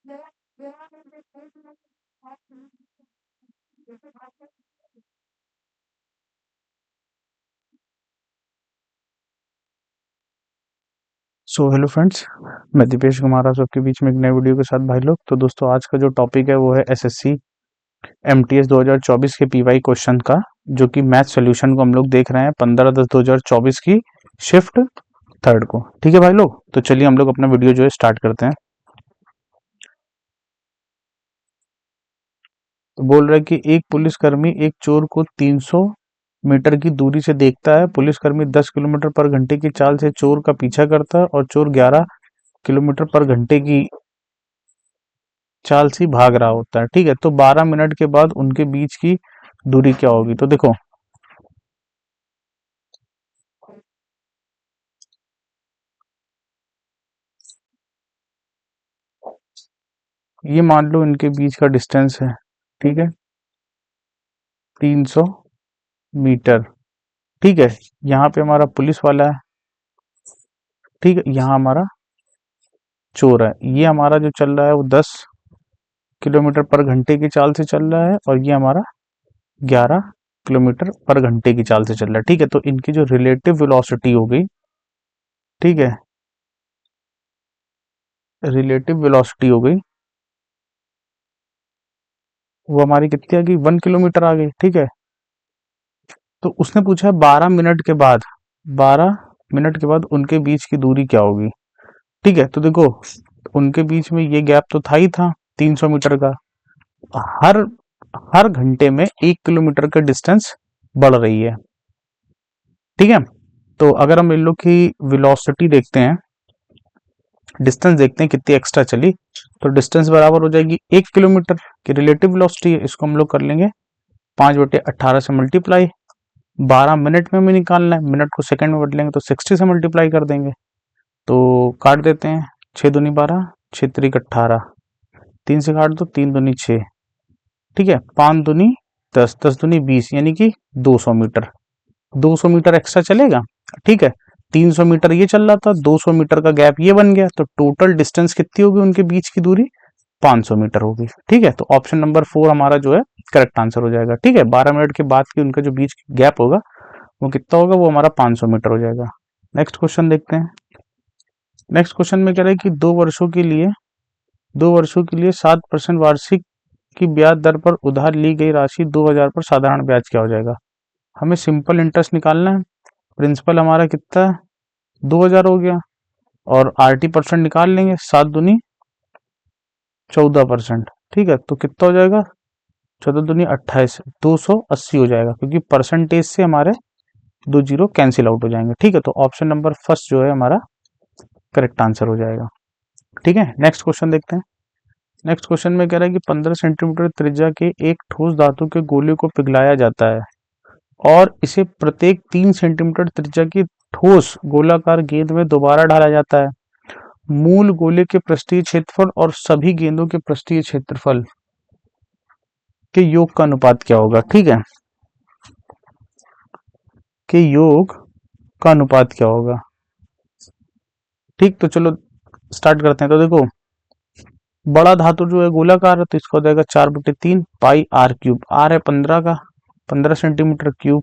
So hello friends, मैं दीपेश कुमार आप सबके बीच में एक नए वीडियो के साथ भाई लोग। तो दोस्तों आज का जो टॉपिक है वो है एसएससी एमटीएस 2024 के पीवाई क्वेश्चन का, जो कि मैथ सॉल्यूशन को हम लोग देख रहे हैं 15/10/2024 की शिफ्ट थर्ड को। ठीक है भाई लोग, तो चलिए हम लोग अपना वीडियो जो है स्टार्ट करते हैं। तो बोल रहा है कि एक पुलिसकर्मी एक चोर को 300 मीटर की दूरी से देखता है। पुलिसकर्मी 10 किलोमीटर पर घंटे की चाल से चोर का पीछा करता है और चोर 11 किलोमीटर पर घंटे की चाल से भाग रहा होता है। ठीक है, तो 12 मिनट के बाद उनके बीच की दूरी क्या होगी? तो देखो, ये मान लो इनके बीच का डिस्टेंस है। ठीक है, 300 मीटर। ठीक है, यहाँ पे हमारा पुलिस वाला है। ठीक है, यहाँ हमारा चोर है। ये हमारा जो चल रहा है वो 10 किलोमीटर पर घंटे की चाल से चल रहा है और ये हमारा 11 किलोमीटर पर घंटे की चाल से चल रहा है। ठीक है, तो इनकी जो रिलेटिव वेलोसिटी हो गई, ठीक है, रिलेटिव वेलोसिटी हो गई वो हमारी कितनी आ गई? 1 किलोमीटर आ गई। ठीक है, तो उसने पूछा है 12 मिनट के बाद, 12 मिनट के बाद उनके बीच की दूरी क्या होगी? ठीक है, तो देखो उनके बीच में ये गैप तो था ही था 300 मीटर का। हर हर घंटे में 1 किलोमीटर का डिस्टेंस बढ़ रही है। ठीक है, तो अगर हम इन लोग की वेलोसिटी देखते हैं, डिस्टेंस देखते हैं कितनी एक्स्ट्रा चली, तो डिस्टेंस बराबर हो जाएगी 1 किलोमीटर की रिलेटिव वेलोसिटी है। इसको हम लोग कर लेंगे 5/18 से मल्टीप्लाई। 12 मिनट में हमें निकालना है, मिनट को सेकंड में बदलेंगे तो 60 से मल्टीप्लाई कर देंगे। तो काट देते हैं, 6 दूनी 12, 6 तिरिक 18, 3 से काट दो, 3 दूनी 6। ठीक है, 5 दूनी 10, 10 दूनी 20, यानी कि 200 मीटर। 200 मीटर एक्स्ट्रा चलेगा। ठीक है, 300 मीटर ये चल रहा था, 200 मीटर का गैप ये बन गया, तो टोटल डिस्टेंस कितनी होगी उनके बीच की दूरी? 500 मीटर होगी। ठीक है, तो ऑप्शन नंबर 4 हमारा जो है करेक्ट आंसर हो जाएगा। ठीक है, 12 मिनट के बाद की उनका जो बीच गैप होगा वो कितना होगा? वो हमारा 500 मीटर हो जाएगा। नेक्स्ट क्वेश्चन देखते हैं। नेक्स्ट क्वेश्चन में कह रहा है कि 2 वर्षों के लिए 7% वार्षिक की ब्याज दर पर उधार ली गई राशि 2000 पर साधारण ब्याज क्या हो जाएगा? हमें सिंपल इंटरेस्ट निकालना है। प्रिंसिपल हमारा कितना है? 2000 हो गया, और आरटी परसेंट निकाल लेंगे, 7 दूनी 14%। ठीक है, तो कितना हो जाएगा? 14 दूनी 28, 280 हो जाएगा, क्योंकि परसेंटेज से हमारे 2 जीरो कैंसिल आउट हो जाएंगे। ठीक है, तो ऑप्शन नंबर फर्स्ट जो है हमारा करेक्ट आंसर हो जाएगा। ठीक है, नेक्स्ट क्वेश्चन देखते हैं। नेक्स्ट क्वेश्चन में कह रहा है कि 15 सेंटीमीटर त्रिज्या के एक ठोस धातु के गोले को पिघलाया जाता है और इसे प्रत्येक 3 सेंटीमीटर त्रिज्या की ठोस गोलाकार गेंद में दोबारा डाला जाता है। मूल गोले के पृष्ठीय क्षेत्रफल और सभी गेंदों के पृष्ठीय क्षेत्रफल के योग का अनुपात क्या होगा? ठीक है, के योग का अनुपात क्या होगा? ठीक, तो चलो स्टार्ट करते हैं। तो देखो, बड़ा धातु जो है गोलाकार है, तो इसका हो जाएगा 4/3 पाई आर क्यूब। आर है 15 का, 15 सेंटीमीटर क्यूब,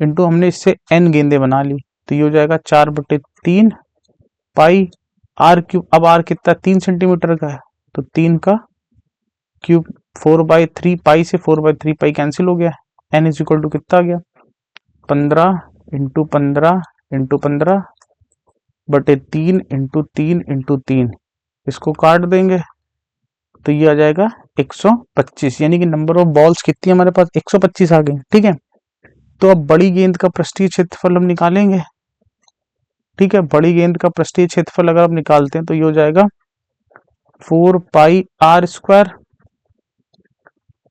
इंटू हमने इससे एन गेंदे बना ली, तो ये हो जाएगा 4/3 पाई आर क्यूब। अब आर कितना? 3 सेंटीमीटर का है, तो 3 का क्यूब। 4/3 पाई से 4/3 पाई कैंसिल हो गया। एन इज इक्वल टू कितना आ गया? 15 × 15 × 15/3 इसको काट देंगे, तो ये आ जाएगा 125, यानी कि नंबर ऑफ बॉल्स कितनी हमारे पास? 125 आ गई। ठीक है, तो अब बड़ी गेंद का पृष्ठीय क्षेत्रफल हम निकालेंगे। ठीक है, बड़ी गेंद का पृष्ठीय क्षेत्रफल अगर आप निकालते हैं तो ये हो जाएगा 4 पाई r²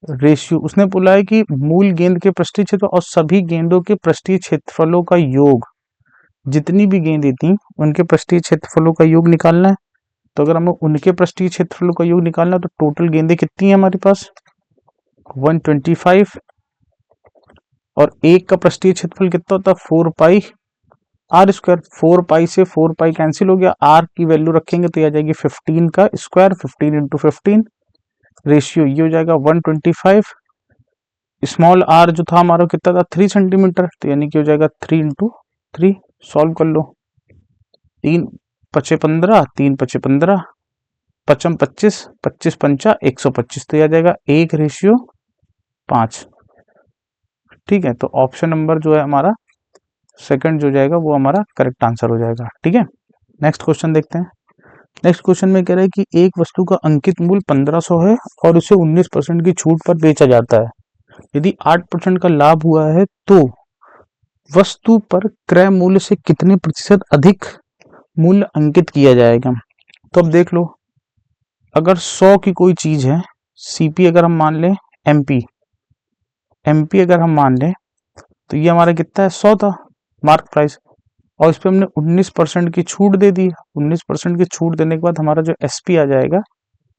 रेशियो। उसने बोला है कि मूल गेंद के पृष्ठीय क्षेत्र और सभी गेंदों के पृष्ठीय क्षेत्रफलों का योग, जितनी भी गेंदें थी उनके पृष्ठीय क्षेत्रफलों का योग निकालना है। तो अगर हमें उनके पृष्ठीय क्षेत्रफलों का योग निकालना है तो टोटल गेंदें कितनी है हमारे पास? 125, और एक का पृष्ठीय क्षेत्रफल कितना होता है? 4 पाई आर स्क्वायर, 4 पाई से 4 पाई कैंसिल हो गया, आर की वैल्यू रखेंगे तो ये आ जाएगी 15 का स्क्वायर, 15 × 15 रेशियो ये हो जाएगा 125। स्मॉल आर जो था हमारा कितना था 3 सेंटीमीटर, तो यानी कि हो जाएगा 3 × 3। सॉल्व कर लो, 3 × 5 = 15, 3 × 5 = 15, 5 × 25, 25 × 5 = 125, तो यह आ जाएगा 1:5। ठीक है, तो ऑप्शन नंबर जो है हमारा सेकंड जो जाएगा वो हमारा करेक्ट आंसर हो जाएगा। ठीक है, नेक्स्ट क्वेश्चन देखते हैं। नेक्स्ट क्वेश्चन में कह रहा है कि एक वस्तु का अंकित मूल्य 1500 है और उसे 19% की छूट पर बेचा जाता है। यदि 8% का लाभ हुआ है तो वस्तु पर क्रय मूल्य से कितने प्रतिशत अधिक मूल्य अंकित किया जाएगा। तो अब देख लो, अगर 100 की कोई चीज है, सीपी अगर हम मान लें, एमपी एमपी अगर हम मान लें, तो ये हमारा कितना है 100 था मार्क प्राइस, और इस पर हमने 19% की छूट दे दी। 19% की छूट देने के बाद हमारा जो एसपी आ जाएगा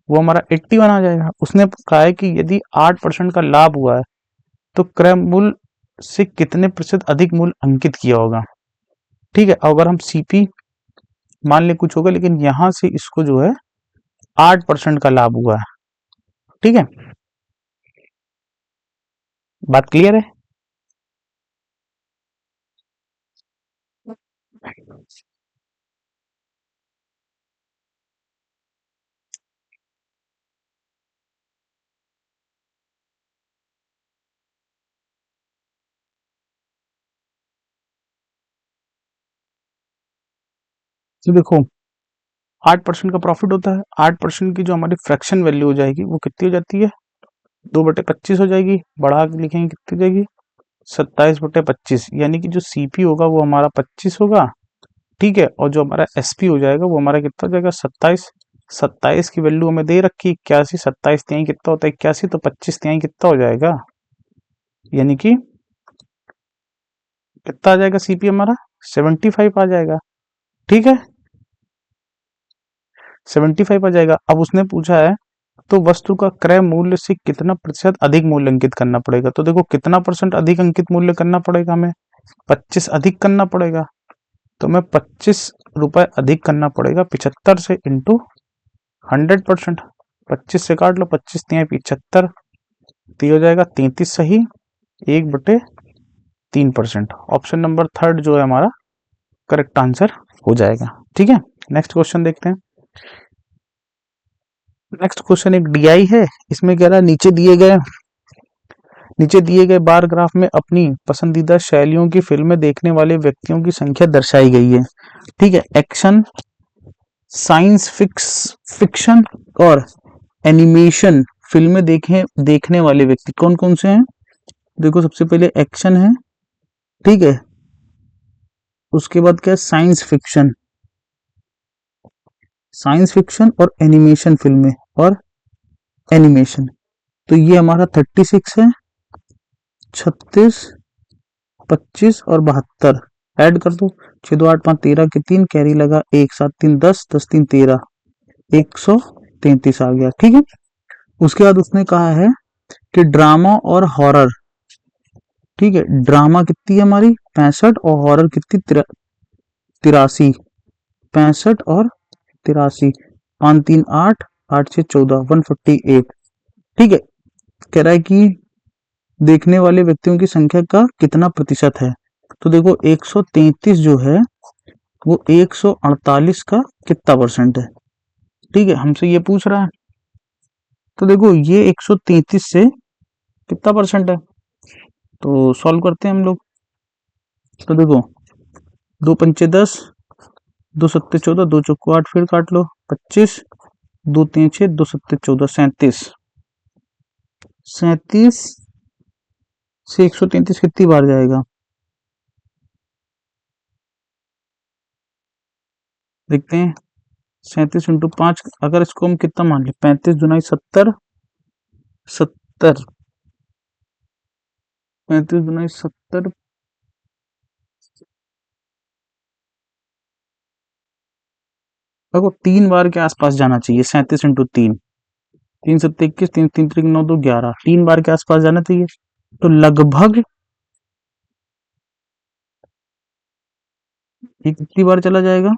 वो हमारा 81 आ जाएगा। उसने कहा है कि यदि 8% का लाभ हुआ है तो क्रय मूल्य से कितने प्रतिशत अधिक मूल्य अंकित किया होगा। ठीक है, अगर हम सीपी मान ले कुछ होगा, लेकिन यहां से इसको जो है 8% का लाभ हुआ है। ठीक है, बात क्लियर है। तो देखो 8% का प्रॉफिट होता है, 8% की जो हमारी फ्रैक्शन वैल्यू हो जाएगी वो कितनी हो जाती है 2/25 हो जाएगी। बढ़ा के लिखेंगे कितनी हो जाएगी 27/25, यानी कि जो सीपी होगा वो हमारा 25 होगा। ठीक है, और जो हमारा एसपी हो जाएगा वो हमारा कितना हो जाएगा 27। 27 की वैल्यू हमें दे रखी है 81, 27 तिहाई कितना होता है 81, तो 25 तिहाई कितना हो जाएगा, यानी कि कितना आ जाएगा सीपी हमारा 75 आ जाएगा। ठीक है, 75 आ जाएगा। अब उसने पूछा है तो वस्तु का क्रय मूल्य से कितना प्रतिशत अधिक मूल्य अंकित करना पड़ेगा। तो देखो कितना परसेंट अधिक अंकित मूल्य करना पड़ेगा, हमें 25 अधिक करना पड़ेगा। तो हमें 25 रुपए अधिक करना पड़ेगा 75 से इंटू 100%। 25 से काट लो, 25 तिहाई 75, तो ये हो जाएगा 33 सही 1/3%। ऑप्शन नंबर थर्ड जो है हमारा करेक्ट आंसर हो जाएगा। ठीक है, नेक्स्ट क्वेश्चन देखते हैं। नेक्स्ट क्वेश्चन एक डीआई है, इसमें कह रहा है नीचे दिए गए बार ग्राफ में अपनी पसंदीदा शैलियों की फिल्में देखने वाले व्यक्तियों की संख्या दर्शाई गई है। ठीक है, एक्शन, साइंस फिक्शन और एनिमेशन फिल्में देखने वाले व्यक्ति कौन कौन से हैं। देखो सबसे पहले एक्शन है, ठीक है, उसके बाद क्या है साइंस फिक्शन और एनिमेशन फिल्में और एनिमेशन। तो ये हमारा 36 है, 36, 25 और 72 ऐड कर दो, 6 2 8 5 13 के 3 कैरी लगा 1 7 3 10 10 3 13, 133 आ गया। ठीक है, उसके बाद उसने कहा है कि ड्रामा और हॉरर, ठीक है, ड्रामा कितनी है हमारी 65 और हॉरर कितनी 83, 65 और 83, 5 3 8 8 6 14 148। ठीक है, कह रहा है कि देखने वाले व्यक्तियों की संख्या का कितना प्रतिशत है। तो देखो 133 जो है वो 148 का कितना परसेंट है। ठीक है, हमसे ये पूछ रहा है, तो देखो ये 133 से कितना परसेंट है, तो सॉल्व करते हैं हम लोग। तो देखो 2 पंचे 10, 2 सत्ते 14, 2 चौको 8, फिर काट लो 25, 2 3 6, 2 सत्ते 14, 37। 37 से 133 कितनी बार जाएगा, देखते हैं। 37 × 5, अगर इसको हम कितना मान ले 35 दूनी 70, 70, 35 दूनी 70, देखो 3 बार के आसपास जाना चाहिए। 37 × 3, 3 7 21, 3 3 3 9 2 11, 3 बार के आसपास जाना चाहिए। तो लगभग ये कितनी बार चला जाएगा?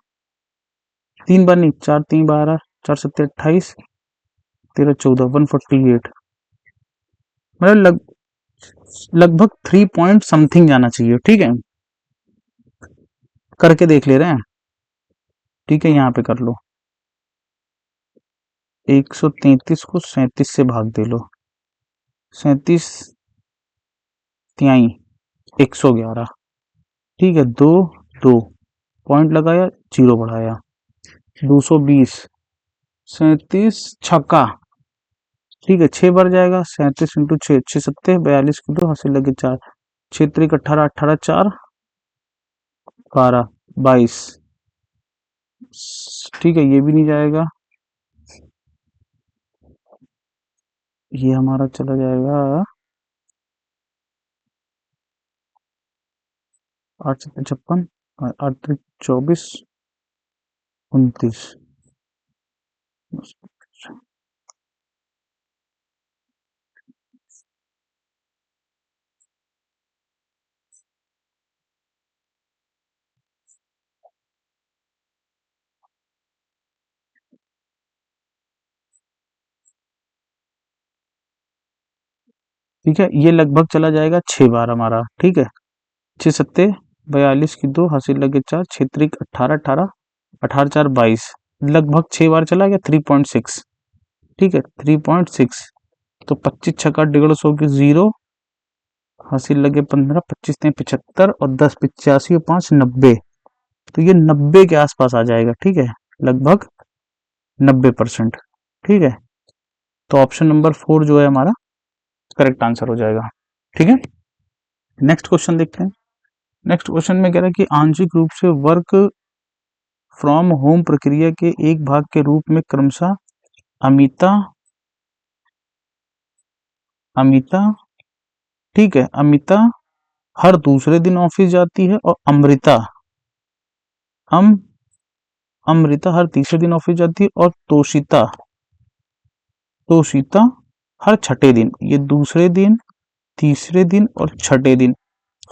3 बार नहीं, 4 3 12, 4 7 28, 13 14, 148। मतलब लगभग 3 पॉइंट समथिंग जाना चाहिए, ठीक है। करके देख ले रहे हैं, ठीक है, यहाँ पे कर लो। 133 को 37 से भाग दे लो, 37 तिहाई 111, ठीक है। दो दो पॉइंट लगाया, जीरो बढ़ाया, 220, 37 छक्का, ठीक है। 6 बार जाएगा, 37 इंटू 6, 6 7 42 की 2 हासिल लगे 4, 6 18 18 4 12 22, ठीक है। ये भी नहीं जाएगा, ये हमारा चला जाएगा 8 7 56, 8 3 24, 29। ठीक है, ये लगभग चला जाएगा 6 बार हमारा, ठीक है। 6 7 42 की 2 हासिल लगे 4, 6 18 18, 18 4 22, लगभग 6 बार चला गया, 3.6, ठीक है। 3.6, तो 25 छक्का 150 की 0 हासिल लगे 15, 25 3 75 और 10 85 और 5 90, तो ये 90 के आसपास आ जाएगा, ठीक है। लगभग 90%, ठीक है। तो ऑप्शन नंबर 4 जो है हमारा करेक्ट आंसर हो जाएगा, ठीक है। नेक्स्ट क्वेश्चन देखते हैं। नेक्स्ट क्वेश्चन में कह रहा है कि आंशिक रूप से वर्क फ्रॉम होम प्रक्रिया के एक भाग के रूप में क्रमशः अमिता अमिता ठीक है, अमिता हर दूसरे दिन ऑफिस जाती है और अम अमृता हर तीसरे दिन ऑफिस जाती है और तोशिता हर छठे दिन। ये दूसरे दिन, तीसरे दिन और छठे दिन,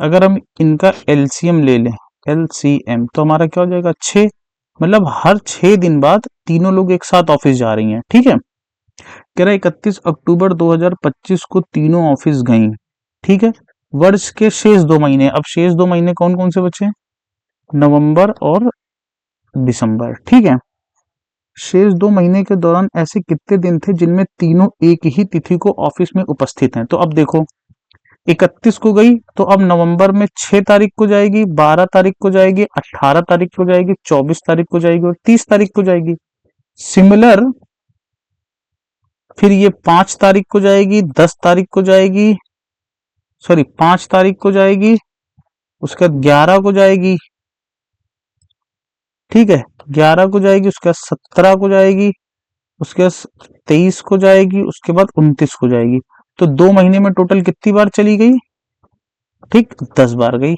अगर हम इनका एलसीएम ले लें, एलसीएम, तो हमारा क्या हो जाएगा? 6। मतलब हर 6 दिन बाद तीनों लोग एक साथ ऑफिस जा रही हैं, ठीक है। कह रहा है 31 अक्टूबर 2025 को तीनों ऑफिस गईं, ठीक है। वर्ष के शेष 2 महीने, अब शेष 2 महीने कौन कौन से बचे? नवंबर और दिसंबर, ठीक है। शेष 2 महीने के दौरान ऐसे कितने दिन थे जिनमें तीनों एक ही तिथि को ऑफिस में उपस्थित हैं? तो अब देखो, 31 को गई तो अब नवंबर में 6 तारीख को जाएगी, 12 तारीख को जाएगी, 18 तारीख को जाएगी, 24 तारीख को जाएगी और 30 तारीख को जाएगी। सिमिलर, फिर ये 5 तारीख को जाएगी, 10 तारीख को जाएगी, सॉरी 5 तारीख को जाएगी, उसके बाद 11 को जाएगी, ठीक है, 11 को जाएगी, उसके बाद 17 को जाएगी, उसके बाद 23 को जाएगी, उसके बाद 29 को जाएगी। तो 2 महीने में टोटल कितनी बार चली गई? ठीक, 10 बार गई,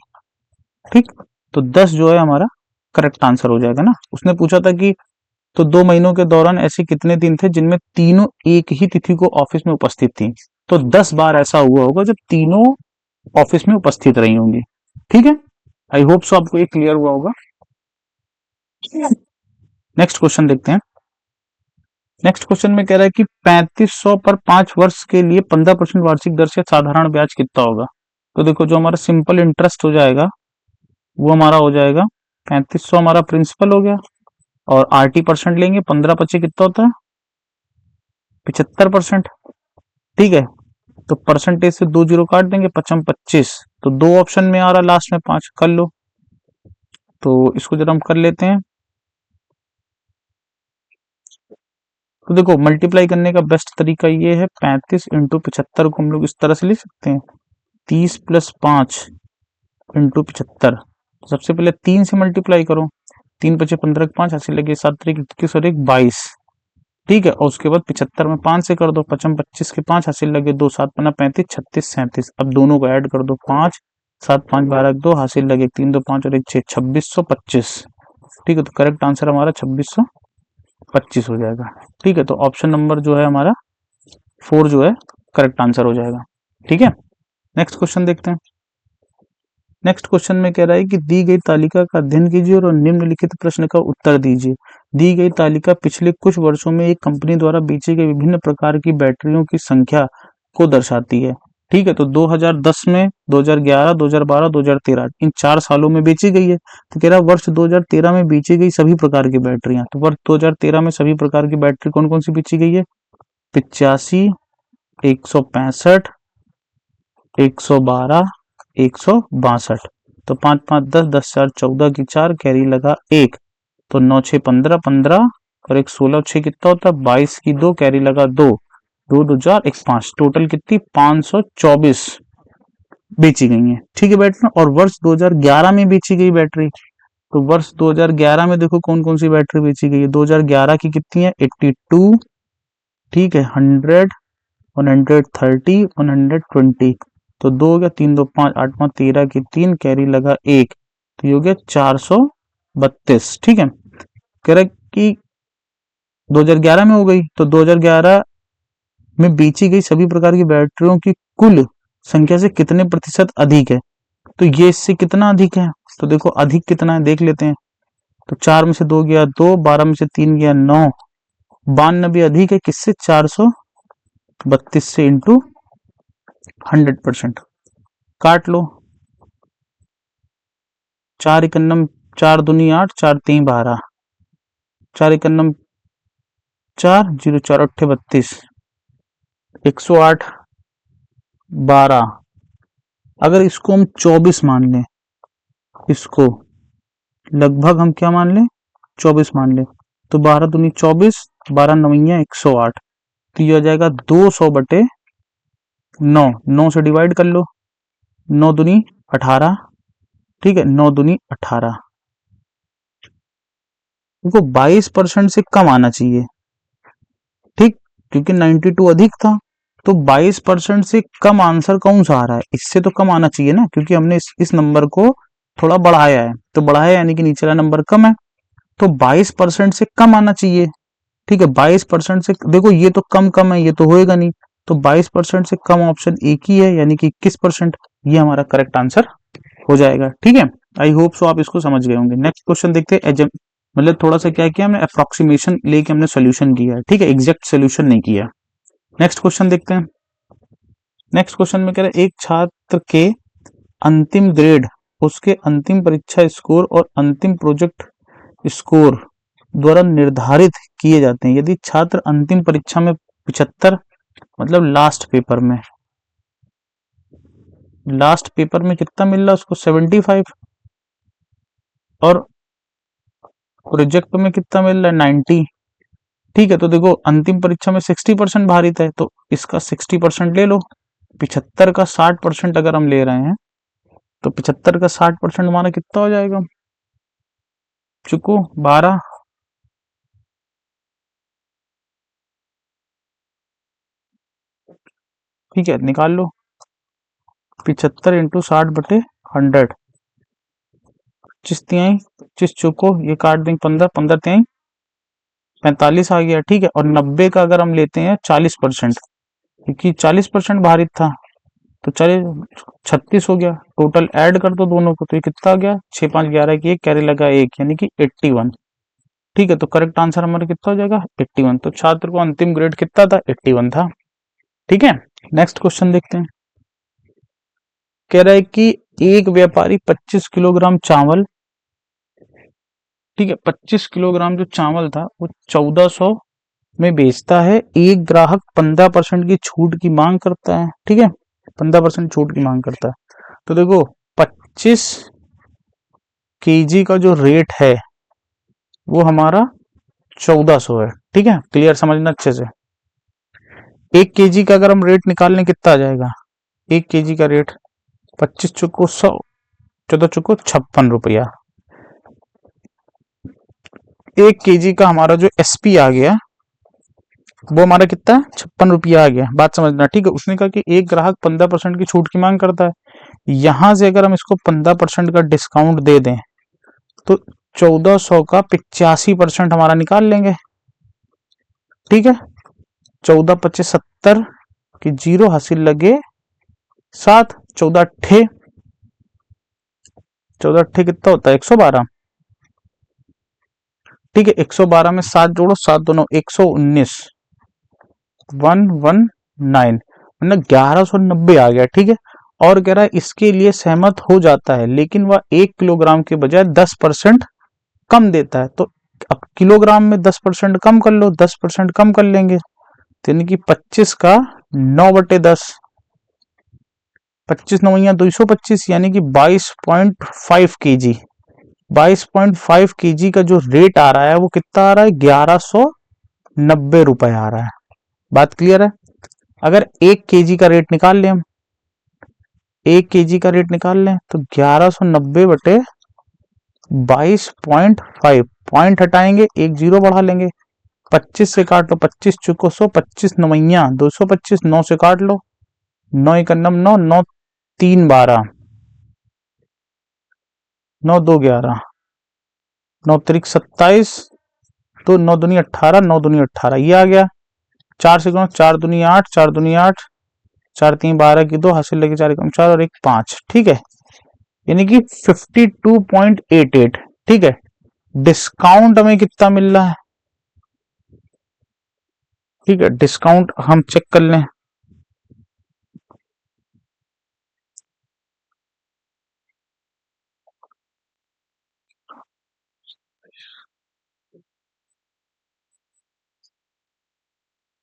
ठीक। तो 10 जो है हमारा करेक्ट आंसर हो जाएगा ना। उसने पूछा था कि तो 2 महीनों के दौरान ऐसे कितने दिन थे जिनमें तीनों एक ही तिथि को ऑफिस में उपस्थित थी? तो 10 बार ऐसा हुआ होगा जब तीनों ऑफिस में उपस्थित रही होंगी, ठीक है। आई होप सो आपको ये क्लियर हुआ होगा। नेक्स्ट क्वेश्चन देखते हैं। नेक्स्ट क्वेश्चन में कह रहा है कि 3500 पर 5 वर्ष के लिए 15% वार्षिक दर से साधारण ब्याज कितना होगा? तो देखो, जो हमारा सिंपल इंटरेस्ट हो जाएगा वो हमारा हो जाएगा 3500, हमारा प्रिंसिपल हो गया, और आरटी परसेंट लेंगे, 15 25 कितना होता है? 75%, ठीक है। तो परसेंटेज से 2 जीरो काट देंगे, 25, तो 2 ऑप्शन में आ रहा, लास्ट में 5 कर लो। तो इसको जरा हम कर लेते हैं। तो देखो, मल्टीप्लाई करने का बेस्ट तरीका ये है, 35 इंटू 75 को हम लोग इस तरह से लिख सकते हैं, 30 प्लस 5 इंटू 75। सबसे पहले 3 से मल्टीप्लाई करो, 3 पचे 15 5 ऐसे लगे, 7 3 21 और 1 22, ठीक है। और उसके बाद 75 में 5 से कर दो, 55 25 के 5 हासिल लगे 2, 7 पन्ना 35 36 37। अब दोनों को ऐड कर दो, 5 7 5 12 2 हासिल लगे 3 2 5 और 1 6, 2625, ठीक है। तो करेक्ट आंसर हमारा 2625 हो जाएगा, ठीक है। तो ऑप्शन नंबर जो है हमारा 4 जो है करेक्ट आंसर हो जाएगा, ठीक है। नेक्स्ट क्वेश्चन देखते हैं। नेक्स्ट क्वेश्चन में कह रहा है कि दी गई तालिका का अध्ययन कीजिए और निम्नलिखित प्रश्न का उत्तर दीजिए। दी गई तालिका पिछले कुछ वर्षों में एक कंपनी द्वारा बेची गई विभिन्न प्रकार की बैटरियों की संख्या को दर्शाती है। ठीक है, तो 2010 में, 2011, 2012, 2013 इन 4 सालों में बेची गई है। तो कह रहा है वर्ष 2013 में बेची गई सभी प्रकार की बैटरियां। तो वर्ष 2013 में सभी प्रकार की बैटरी कौन कौन सी बेची गई है? 85, 165, 112, 162। तो 5 5 10 10 4 14 की 4 कैरी लगा 1, तो 9 6 15 15 और 1 16 6 कितना होता है? 22 की 2 कैरी लगा 2, 2 2 4 1 5, टोटल कितनी? 524 बेची गई है। ठीक है बैटरी। और वर्ष 2011 में बेची गई बैटरी, तो वर्ष 2011 में देखो कौन कौन सी बैटरी बेची गई है। 2011 की कितनी है? 82, ठीक है, 100, 130, 120। तो 2 हो गया, 3 2 5 8 5 13 की 3 कैरी लगा 1, तो ये हो गया 432। ठीक है, कह रहा कि 2011 में हो गई, तो 2011 में बेची गई सभी प्रकार की बैटरियों की कुल संख्या से कितने प्रतिशत अधिक है? तो ये इससे कितना अधिक है? तो देखो अधिक कितना है देख लेते हैं। तो 4 में से 2 गया 2, 12 में से 3 गया 9, 92 अधिक है किससे? 432 से इंटू 100%, काट लो। 4 इकन्नम 4 दूनी 8, 4 3 12, 4 इकन्नम 4, 0 4 अट्ठे 32, 108 12। अगर इसको हम 24 मान लें, इसको लगभग हम क्या मान लें? 24 मान लें, तो 12 दूनी 24, 12 नवैया 108, तो ये हो जाएगा 200 बटे 9। 9 से डिवाइड कर लो, 9 दूनी 18, ठीक है, 9 दूनी 18। इनको 22% से कम आना चाहिए, ठीक, क्योंकि 92 अधिक था। तो 22% से कम आंसर कौन सा आ रहा है? इससे तो कम आना चाहिए ना, क्योंकि हमने इस नंबर को थोड़ा बढ़ाया है। तो बढ़ाया यानी कि नीचे वाला नंबर कम है, तो 22% से कम आना चाहिए। ठीक है, 22% से देखो ये तो कम कम है, ये तो होएगा नहीं। तो 22% से कम ऑप्शन एक ही है, यानी कि 21%। ये हमारा करेक्ट आंसर हो जाएगा। ठीक है, आई होप सो आप इसको समझ गए होंगे। नेक्स्ट क्वेश्चन देखते हैं। मतलब थोड़ा सा क्या किया हमने, अप्रोक्सीमेशन लेके हमने सोल्यूशन किया है। ठीक है, एग्जैक्ट सोल्यूशन नहीं किया। नेक्स्ट क्वेश्चन देखते हैं। नेक्स्ट क्वेश्चन में कह रहा है एक छात्र के अंतिम ग्रेड, उसके अंतिम परीक्षा स्कोर और अंतिम प्रोजेक्ट स्कोर द्वारा निर्धारित किए जाते हैं। यदि छात्र अंतिम परीक्षा में 75, मतलब लास्ट पेपर में कितना मिल रहा है उसको? 75, और प्रोजेक्ट में कितना मिल रहा है? 90। ठीक है, तो देखो अंतिम परीक्षा में 60% भारित है, तो इसका 60% ले लो। 75 का 60% अगर हम ले रहे हैं, तो 75 का 60% हमारा कितना हो जाएगा? चुको 12, ठीक है, निकाल लो। 75 इंटू 60 बटे 100, 25 तिहाई, 25 चुको, ये काट देंगे 15, 15 तिहाई 45 आ गया। ठीक है, और 90 का अगर हम लेते हैं 40%, क्योंकि 40% भारित था, तो चलिए 36 हो गया। टोटल ऐड कर दो दोनों को, तो ये कितना आ गया? 6 5 11 की 1 कैरी लगा 1, यानी कि 81। ठीक है, तो करेक्ट आंसर हमारा कितना हो जाएगा? 81। तो छात्र को अंतिम ग्रेड कितना था? 81 था। ठीक है, नेक्स्ट क्वेश्चन देखते हैं। कह रहा है कि एक व्यापारी 25 किलोग्राम चावल, ठीक है, 25 किलोग्राम जो चावल था वो 1400 में बेचता है। एक ग्राहक 15% की छूट की मांग करता है। ठीक है, 15% छूट की मांग करता है। तो देखो 25 केजी का जो रेट है वो हमारा 1400 है। ठीक है, क्लियर, समझना अच्छे से। 1 केजी का अगर हम रेट निकाल लें कितना आ जाएगा? 1 केजी का रेट 25 चुको 100, 14 चुको 56 रुपया। 1 केजी का हमारा जो एसपी आ गया वो हमारा कितना? 56 रुपया आ गया। बात समझना, ठीक है। उसने कहा कि एक ग्राहक 15% की छूट की मांग करता है। यहां से अगर हम इसको 15% का डिस्काउंट दे दें तो 1400 का 85% हमारा निकाल लेंगे। ठीक है, 14 25 70 की 0 हासिल लगे 7, 14 अट्ठे 14 अट्ठे कितना होता है 112। ठीक है, 112 में 7 जोड़ो, 7 दोनों 119, 119 मतलब 1190 आ गया। ठीक है, और कह रहा है इसके लिए सहमत हो जाता है, लेकिन वह 1 किलोग्राम के बजाय 10% कम देता है। तो अब किलोग्राम में 10% कम कर लो, 10% कम कर लेंगे, तो यानी कि 25 का 9/10, 25 9 225, यानी कि 22.5 केजी। 22.5 केजी का जो रेट आ रहा है वो कितना आ रहा है, 1190 रुपए आ रहा है। बात क्लियर है? अगर 1 केजी का रेट निकाल लें हम, 1 केजी का रेट निकाल लें तो 1190 बटे 22.5, पॉइंट हटाएंगे, एक जीरो बढ़ा लेंगे, 25 से काट लो, 25 चुको 100, 25 9 225, 9 से काट लो, 9 1 9, 9 9 3 12, 9 2 11, 9 3 27, तो 9 दूनी 18, 9 दूनी 18 ये आ गया। 4 से गुणा, 4 दूनी 8, 4 दूनी 8, 4 3 12 की 2, हासिल लेके 4 कम 4 और 1 5। ठीक है, यानी कि 52.88। ठीक है, डिस्काउंट हमें कितना मिल रहा है? ठीक है, डिस्काउंट हम चेक कर लें।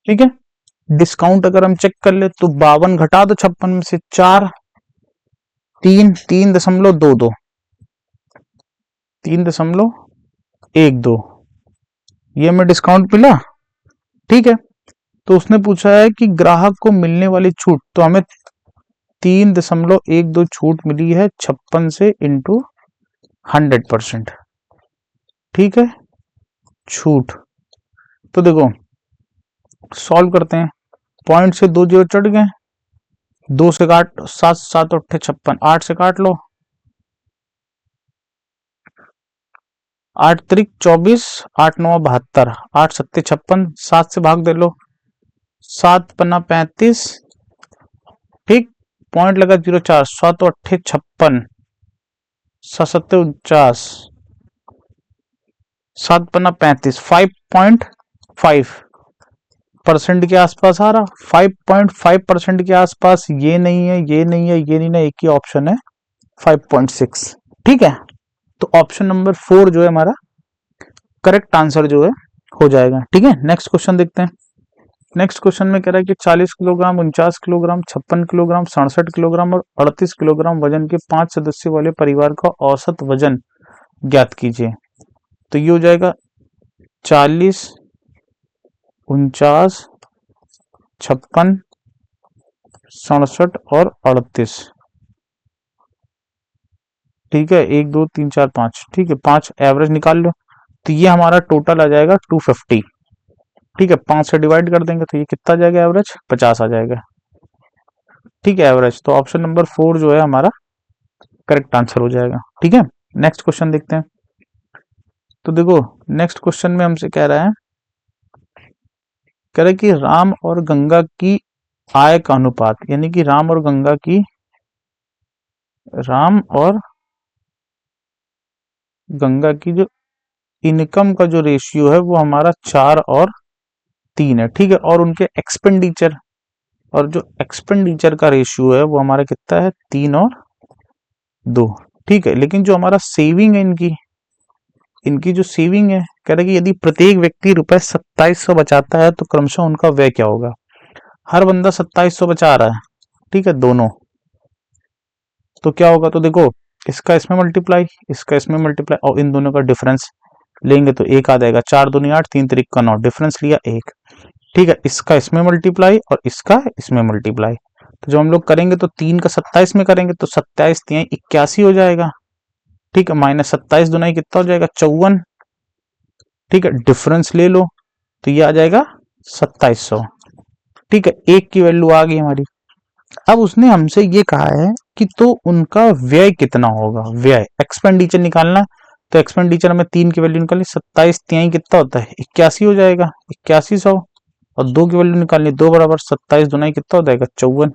ठीक है, डिस्काउंट अगर हम चेक कर ले तो 52 घटा दो 56 में से 4, 3.22, 3.12, ये हमें डिस्काउंट मिला। ठीक है, तो उसने पूछा है कि ग्राहक को मिलने वाली छूट, तो हमें 3.12 छूट मिली है 56 से इंटू 100%। ठीक है, छूट, तो देखो सॉल्व करते हैं, पॉइंट से 2 जीरो चढ़ गए, 2 से काट, 7 7 अट्ठे 56, 8 से काट लो, 8 त्रिक 24, 8 9 72, 8 सत्ते 56, 7 से भाग दे लो, 7 पन्ना 35। ठीक, पॉइंट लगा 04, 7 अट्ठे 56, 7 सत्ते 49, 7 पन्ना 35, 5.5% के आसपास आ रहा, 5.5% के आसपास। ये नहीं है, ये नहीं है, ये नहीं है, एक ही ऑप्शन है 5.6। ठीक है, तो ऑप्शन नंबर 4 जो है हमारा करेक्ट आंसर जो है हो जाएगा। ठीक है, नेक्स्ट क्वेश्चन देखते हैं। नेक्स्ट क्वेश्चन में कह रहा है कि 40 किलोग्राम, 49 किलोग्राम, 56 किलोग्राम, 67 किलोग्राम और 38 किलोग्राम वजन के 5 सदस्य वाले परिवार का औसत वजन ज्ञात कीजिए। तो ये हो जाएगा 40, 49, 56, 67 और 38। ठीक है, 1 2 3 4 5, ठीक है, 5 एवरेज निकाल लो, तो ये हमारा टोटल आ जाएगा 250। ठीक है, 5 से डिवाइड कर देंगे तो ये कितना आ जाएगा, एवरेज 50 आ जाएगा। ठीक है, एवरेज, तो ऑप्शन नंबर 4 जो है हमारा करेक्ट आंसर हो जाएगा। ठीक है, नेक्स्ट क्वेश्चन देखते हैं। तो देखो नेक्स्ट क्वेश्चन में हमसे कह रहा है कि राम और गंगा की आय का अनुपात, यानी कि राम और गंगा की जो इनकम का जो रेशियो है वो हमारा 4 और 3 है। ठीक है, और उनके एक्सपेंडिचर, और जो एक्सपेंडिचर का रेशियो है वो हमारा कितना है, 3 और 2। ठीक है, लेकिन जो हमारा सेविंग है इनकी इनकी जो सेविंग है, कह रहा है कि यदि प्रत्येक व्यक्ति रुपए 2700 बचाता है तो क्रमशः उनका व्यय क्या होगा। हर बंदा 2700 बचा रहा है, ठीक है, दोनों, तो क्या होगा, तो देखो इसका इसमें मल्टीप्लाई, इसका इसमें मल्टीप्लाई, और इन दोनों का डिफरेंस लेंगे तो एक आ जाएगा, 4 दूनी 8, 3 त्रिक का 9, डिफरेंस लिया 1। ठीक है, इसका इसमें मल्टीप्लाई और इसका इसमें मल्टीप्लाई, तो जो हम लोग करेंगे तो 3 का 27 में करेंगे तो 27 3 81 हो जाएगा। ठीक है, माइनस 27 दुनाई कितना हो जाएगा, 54। ठीक है, डिफरेंस ले लो तो ये आ जाएगा 2700। ठीक है, एक की वैल्यू आ गई हमारी। अब उसने हमसे ये कहा है कि तो उनका व्यय कितना होगा, व्यय एक्सपेंडिचर निकालना, तो एक्सपेंडिचर में 3 की वैल्यू निकालनी, 27 तिहाई कितना होता है, 81 हो जाएगा, 8100, और 2 की वैल्यू निकालनी, 2 बराबर 27 दुनाई कितना हो जाएगा, 54।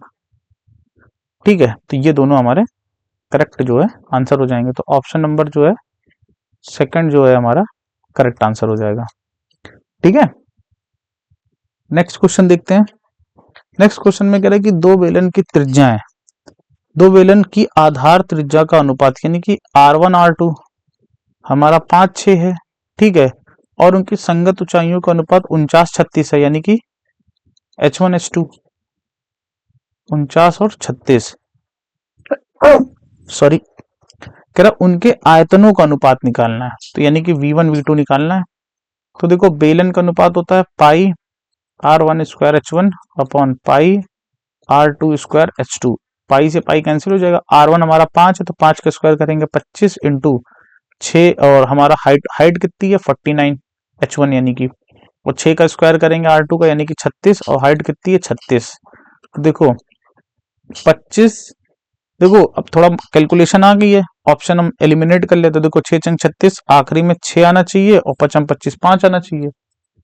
ठीक है, तो ये दोनों हमारे करेक्ट जो है आंसर हो जाएंगे। तो ऑप्शन नंबर जो है सेकंड जो है हमारा करेक्ट आंसर हो जाएगा। ठीक है, नेक्स्ट क्वेश्चन देखते हैं। नेक्स्ट क्वेश्चन में कह रहा है कि दो बेलन की त्रिज्याएं, दो बेलन की आधार त्रिज्या का अनुपात यानी कि R1 R2 हमारा 5 6 है, ठीक है, और उनकी संगत ऊंचाइयों का अनुपात 49 36 है, यानी कि H1 H2 49 और 36, सॉरी, कह रहा उनके आयतनों का अनुपात निकालना है, तो यानी कि V1 V2 निकालना है। तो देखो बेलन का अनुपात होता है पाई R1 square H1 upon pi R2 square H2, पाई से पाई कैंसिल हो जाएगा। R1 हमारा 5 है तो 5 का स्क्वायर करेंगे 25 इंटू 6, और हमारा हाइट हाइट कितनी है 49 H1 यानी कि, और 6 का स्क्वायर करेंगे R2 का यानी कि 36, और हाइट कितनी है 36। तो देखो 25, देखो अब थोड़ा कैलकुलेशन आ गई है, ऑप्शन हम एलिमिनेट कर लेते, देखो 6 चंग 36, आखिरी में 6 आना चाहिए और 5 25 5 आना चाहिए।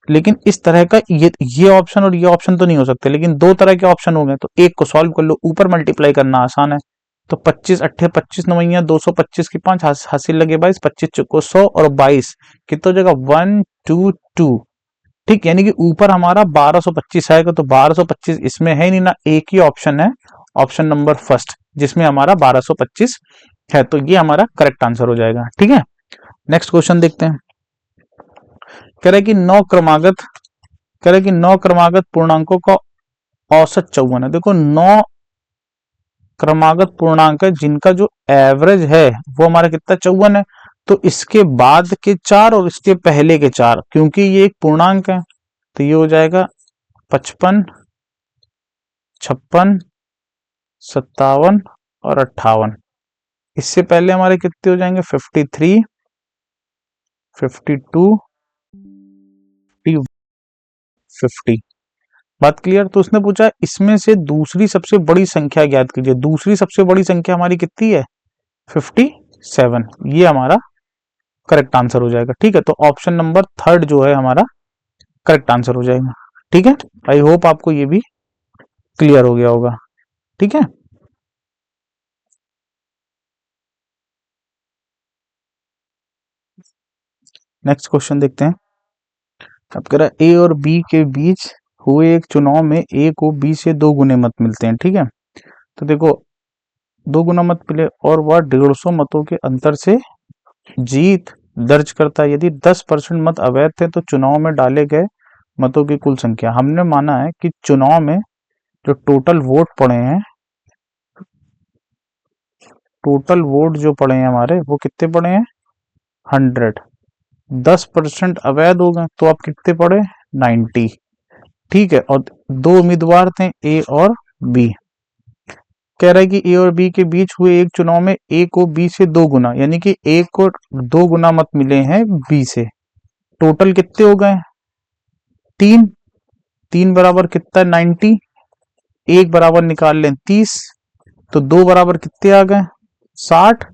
लेकिन इस तरह का ये ऑप्शन और ये ऑप्शन तो नहीं हो सकते, लेकिन दो तरह के ऑप्शन हो गए, तो एक को सॉल्व कर लो, ऊपर मल्टीप्लाई करना आसान है। तो 25 अट्ठे 25 नवैया 225 की 5 हासिल लगे 22, 25 चौको 100 और 22 कितना हो जाएगा 122, ठीक, यानी कि ऊपर हमारा 1225 आएगा। तो 1225 इसमें है नहीं ना, एक ही ऑप्शन है, ऑप्शन नंबर फर्स्ट, जिसमें हमारा 1225 है, तो ये हमारा करेक्ट आंसर हो जाएगा। ठीक है, नेक्स्ट क्वेश्चन देखते हैं। कह रहे कि नौ क्रमागत पूर्णांकों का औसत 54 है। देखो 9 क्रमागत पूर्णांक है जिनका जो एवरेज है वो हमारा कितना 54 है, तो इसके बाद के 4 और इसके पहले के 4, क्योंकि ये एक पूर्णांक है, तो ये हो जाएगा 55 56 57 और 58। इससे पहले हमारे कितने हो जाएंगे 53 52 50। बात क्लियर। तो उसने पूछा इसमें से दूसरी सबसे बड़ी संख्या ज्ञात कीजिए। दूसरी सबसे बड़ी संख्या हमारी कितनी है 57, ये हमारा करेक्ट आंसर हो जाएगा। ठीक है, तो ऑप्शन नंबर थर्ड जो है हमारा करेक्ट आंसर हो जाएगा। ठीक है, आई होप आपको ये भी क्लियर हो गया होगा। ठीक है, नेक्स्ट क्वेश्चन देखते हैं। अब कह रहा है ए और बी के बीच हुए एक चुनाव में ए को बी से 2 गुने मत मिलते हैं। ठीक है, तो देखो 2 गुना मत मिले और वह 150 मतों के अंतर से जीत दर्ज करता है। यदि 10% मत अवैध थे तो चुनाव में डाले गए मतों की कुल संख्या। हमने माना है कि चुनाव में जो टोटल वोट पड़े हैं, टोटल वोट जो पड़े हैं हमारे वो कितने पड़े हैं 100, 10% अवैध हो गए तो आप कितने पड़े 90। ठीक है, और दो उम्मीदवार थे ए और बी। कह रहा है कि ए और बी के बीच हुए एक चुनाव में ए को बी से 2 गुना, यानी कि ए को 2 गुना मत मिले हैं बी से। टोटल कितने हो गए 3, 3 बराबर कितना 90, एक बराबर निकाल लें 30, तो 2 बराबर कितने आ गए 60,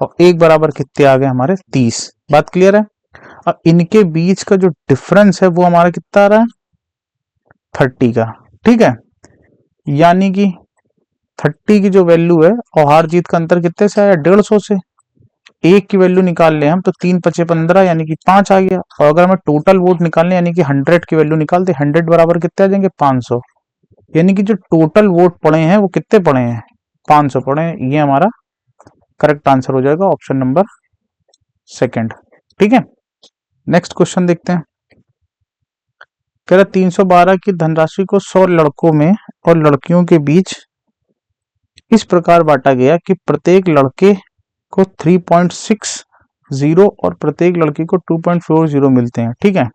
और एक बराबर कितने आ गए हमारे 30। बात क्लियर है। अब इनके बीच का जो डिफरेंस है वो हमारा कितना आ रहा है 30 का। ठीक है, यानी कि 30 की जो वैल्यू है और हार जीत का अंतर कितने से आया 150 से। एक की वैल्यू निकाल ले हम तो 3 पचे 15 यानी कि 5 आ गया, और अगर हमें टोटल वोट निकालने यानी कि 100 की वैल्यू निकालते 100 बराबर कितने आ जाएंगे 500, यानी कि जो टोटल वोट पड़े हैं वो कितने पड़े हैं 500 पड़े हैं। ये हमारा करेक्ट आंसर हो जाएगा ऑप्शन नंबर सेकंड। ठीक है, नेक्स्ट क्वेश्चन देखते हैं। कह रहा 312 की धनराशि को 100 लड़कों में और लड़कियों के बीच इस प्रकार बांटा गया कि प्रत्येक लड़के को 3.60 और प्रत्येक लड़की को 2.40 मिलते हैं। ठीक है,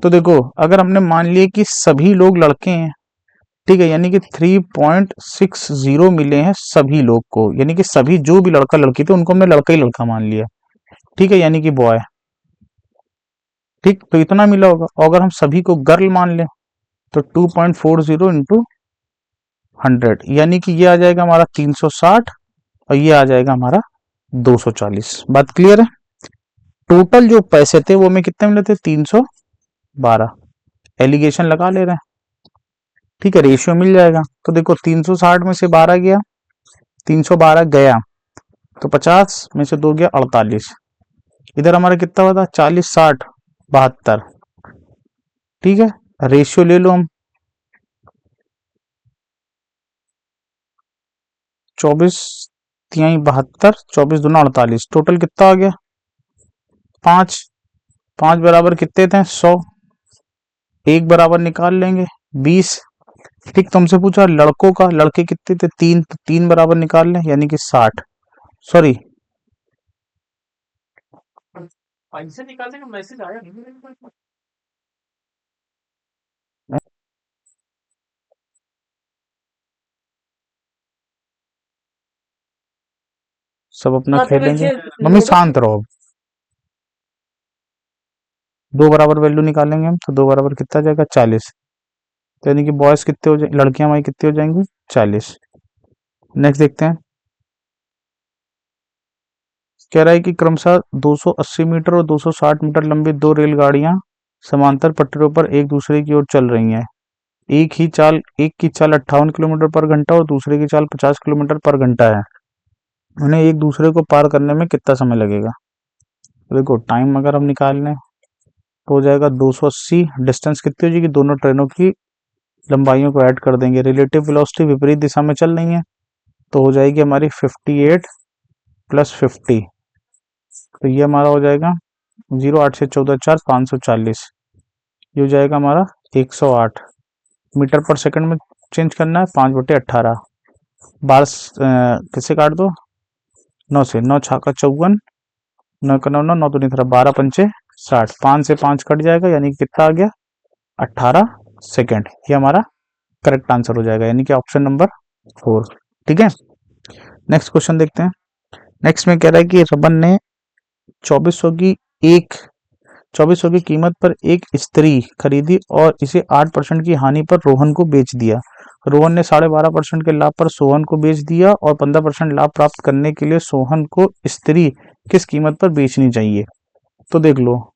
तो देखो अगर हमने मान लिया कि सभी लोग लड़के हैं, ठीक है, यानी कि 3.60 मिले हैं सभी लोग को, यानी कि सभी जो भी लड़का लड़की थे उनको हमने लड़का ही लड़का मान लिया। ठीक है, यानी कि बॉय, ठीक, तो इतना मिला होगा। और अगर हम सभी को गर्ल मान लें तो 2.40 इंटू 100, यानी कि ये आ जाएगा हमारा 360 और ये आ जाएगा हमारा 240। बात क्लियर है। टोटल जो पैसे थे वो हमें कितने मिले थे 312, एलिगेशन लगा ले रहे हैं। ठीक है, रेशियो मिल जाएगा। तो देखो 360 में से 12 गया, 312 गया, तो 50 में से 2 गया 48। इधर हमारा कितना हुआ था 40 60 72। ठीक है, रेशियो ले लो हम 24 तिहाई 72, 24 दूना 48, टोटल कितना आ गया 5। 5 बराबर कितने थे 100, एक बराबर निकाल लेंगे 20। ठीक, तुमसे पूछा लड़कों का, लड़के कितने थे 3, तो 3 बराबर निकाल लें यानी कि 60। सॉरी, पैसे निकालने का मैसेज आया नहीं मेरे पास। सब अपना खेलेंगे। मम्मी शांत रहो। दो बराबर वैल्यू निकालेंगे हम, तो दो बराबर कितना जाएगा 40। तो यानी कि बॉयज कितने हो जाए, लड़कियां हमारी कितनी हो जाएंगी 40। नेक्स्ट देखते हैं। कह रहा है कि क्रमशः 280 मीटर और 260 मीटर लंबी दो रेलगाड़ियां समांतर पटरियों पर एक दूसरे की ओर चल रही हैं। एक की चाल 58 किलोमीटर पर घंटा और दूसरे की चाल 50 किलोमीटर पर घंटा है। उन्हें एक दूसरे को पार करने में कितना समय लगेगा। तो देखो टाइम अगर हम निकाल लें तो हो जाएगा 280, डिस्टेंस कितनी हो जाएगी, दोनों ट्रेनों की लंबाइयों को ऐड कर देंगे, रिलेटिव वेलोसिटी विपरीत दिशा में चल रही है, तो हो जाएगी हमारी 58 प्लस 50। तो ये हमारा हो जाएगा 08 से 14 4 540। ये हो जाएगा हमारा 108 मीटर पर सेकंड में चेंज करना है, 5/18। 12 किससे काट दो 9 से, 9 छाका 54, 9 का 9 9 9 तो नहीं था 12 पंचे 60, 5 से 5 कट जाएगा यानी कि कितना आ गया 18 सेकेंड। ये हमारा करेक्ट आंसर हो जाएगा, यानी कि ऑप्शन नंबर 4। ठीक है, नेक्स्ट क्वेश्चन देखते हैं। नेक्स्ट में कह रहा है कि रमन ने 2400 की एक 2400 की कीमत पर एक स्त्री खरीदी और इसे 8% की हानि पर रोहन को बेच दिया। रोहन ने 12.5% के लाभ पर सोहन को बेच दिया और 15% लाभ प्राप्त करने के लिए सोहन को स्त्री किस कीमत पर बेचनी चाहिए। तो देख लो,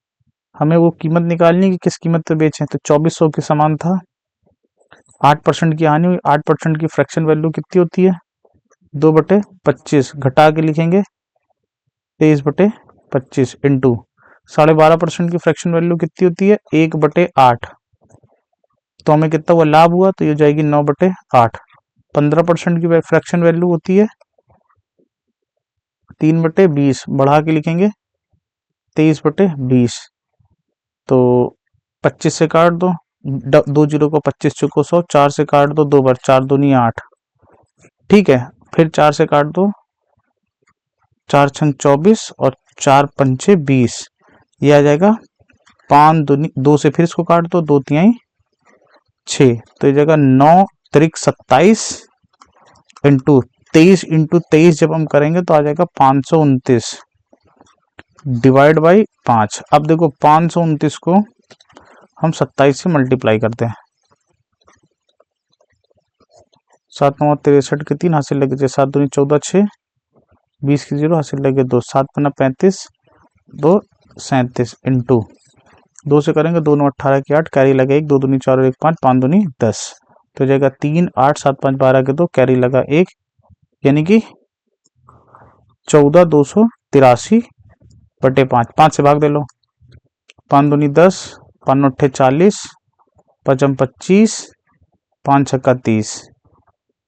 हमें वो कीमत निकालनी है कि किस कीमत पर बेचें। तो 2400 के समान था, 8% की हानि हुई, 8% की फ्रैक्शन वैल्यू कितनी होती है 2/25, घटा के लिखेंगे 23/25 इंटू 12.5% की फ्रैक्शन वैल्यू कितनी होती है 1/8। तो हमें कितना हुआ लाभ हुआ, तो ये जाएगी 9/8। 15% की फ्रैक्शन वैल्यू होती है 3/20, बढ़ा के लिखेंगे 23/20। तो 25 से काट दो, 2 जीरो को 25 चुको 100, 4 से काट दो 2 बार, 4 दूनी 8। ठीक है, फिर 4 से काट दो, 4 छंग 24 और 4 पंचे 20। ये आ जाएगा 5 दूनी 2 से फिर इसको काट दो, 2 तिहाई 6, तो ये जगह 9 त्रिक 27 इंटू 23 जब हम करेंगे तो आ जाएगा 529 डिवाइड बाई 5। अब देखो 529 को हम 27 से मल्टीप्लाई करते हैं, 7 9 63 के 3 हासिल लगे 7 दूनी 14 6 20 की 0 हासिल लगे 2 7 पन्ना 35 2 37 इंटू 2 से करेंगे 2 9 18 की 8 कैरी लगा 1 2 दूनी 4 और 1 5 5 दूनी 10, तो जाएगा 3 8 7 5 12 के 2 कैरी लगा 1, यानी कि 14,283/5। 5 से भाग दे लो, 5 दूनी 10, 5 अट्ठे 40, 5 25, 5 छक्का 30।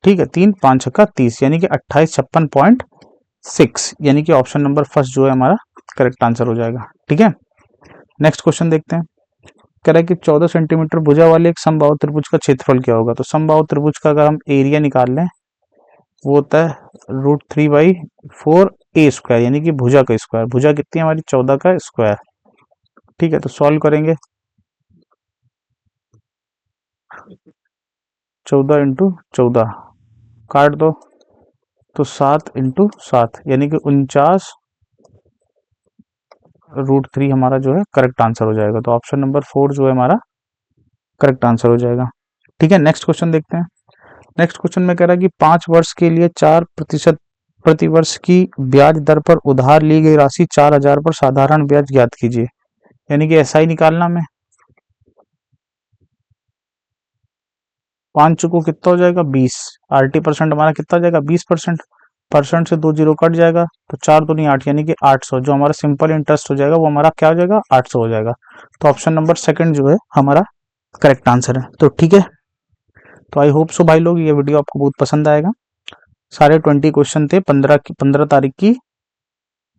ठीक है, 3 5 छक्का 30 यानी कि 2856.6, यानी कि ऑप्शन नंबर फर्स्ट जो है हमारा करेक्ट आंसर हो जाएगा। ठीक है, नेक्स्ट क्वेश्चन देखते हैं। कह रहा है कि 14 सेंटीमीटर भुजा वाले एक समबाहु त्रिभुज का क्षेत्रफल क्या होगा। तो समबाहु त्रिभुज का अगर हम एरिया निकाल लें वो होता है √3/4 a², यानी कि भुजा का स्क्वायर। भुजा कितनी है हमारी 14 का स्क्वायर। ठीक है, तो सॉल्व करेंगे 14 इंटू 14 काट दो, तो 7 इंटू 7 यानी कि 49√3 हमारा जो है करेक्ट आंसर हो जाएगा। तो ऑप्शन नंबर 4 जो है हमारा करेक्ट आंसर हो जाएगा। ठीक है, नेक्स्ट क्वेश्चन देखते हैं। नेक्स्ट क्वेश्चन में कह रहा है कि 5 वर्ष के लिए 4% प्रतिवर्ष की ब्याज दर पर उधार ली गई राशि 4,000 पर साधारण ब्याज ज्ञात कीजिए। यानी कि ऐसा ही निकालना में 5 चुको कितना हो जाएगा 20, 80% हमारा कितना हो जाएगा 20%। परसेंट से 2 जीरो कट जाएगा, तो 4 दूनी 8 यानी कि 800। जो हमारा सिंपल इंटरेस्ट हो जाएगा वो हमारा क्या हो जाएगा, 800 हो जाएगा। तो ऑप्शन नंबर सेकंड जो है हमारा करेक्ट आंसर है। तो ठीक है, तो आई होप सो भाई लोग ये वीडियो आपको बहुत पसंद आएगा। सारे 20 क्वेश्चन थे 15 तारीख की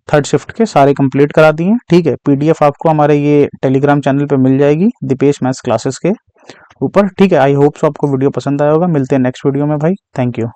थर्ड शिफ्ट के, सारे कंप्लीट करा दिए। ठीक है, पीडीएफ आपको हमारे ये टेलीग्राम चैनल पे मिल जाएगी दीपेश मैथ्स क्लासेस के ऊपर। ठीक है, आई होप सो आपको वीडियो पसंद आया होगा। मिलते हैं नेक्स्ट वीडियो में भाई, थैंक यू।